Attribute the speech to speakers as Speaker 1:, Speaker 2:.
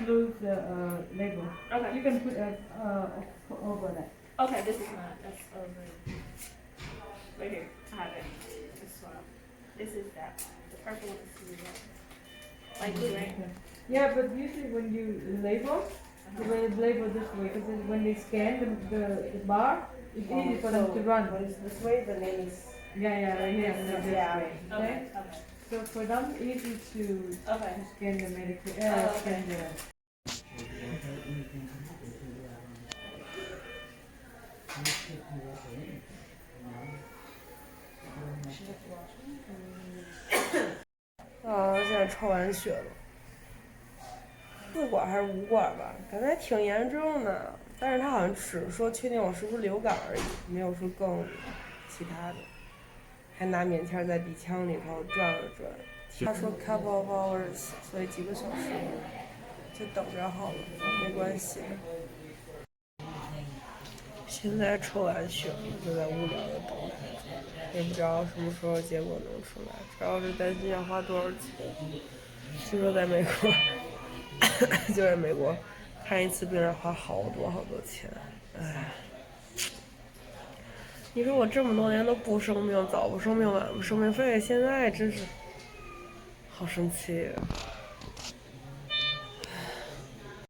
Speaker 1: close the label.
Speaker 2: Okay.
Speaker 1: You can put over that.
Speaker 2: Okay, this is not. That's over. Right here. I have it. This one. This is that one. The purple one is the light blue, right?
Speaker 1: Yeah, but usually when you label, you will label this way because when they scan the bar, it's easy for them to run.
Speaker 3: When it's this way, the name is.
Speaker 1: Yeah, right here. This
Speaker 3: Yeah.
Speaker 1: way. Okay.
Speaker 2: Okay. Okay.
Speaker 1: So for them, easy to
Speaker 2: Okay.
Speaker 1: scan the medical.
Speaker 2: Oh,
Speaker 1: Scan
Speaker 2: okay.
Speaker 1: the.
Speaker 3: 现在抽完血了，4管还是5管吧，感觉还挺严重的。但是他好像只说确定我是不是流感而已，没有说更其他的。还拿棉签在鼻腔里头转了转。他说 couple of hours， 所以几个小时，就等着好了，没关系的。现在抽完血了，就在无聊的等待，也不知道什么时候结果能出来，主要是担心要花多少钱。据说在美国，就在美国看一次病要花好多钱，唉。你说我这么多年都不生病，早不生病晚不生病，非得现在真是好生气。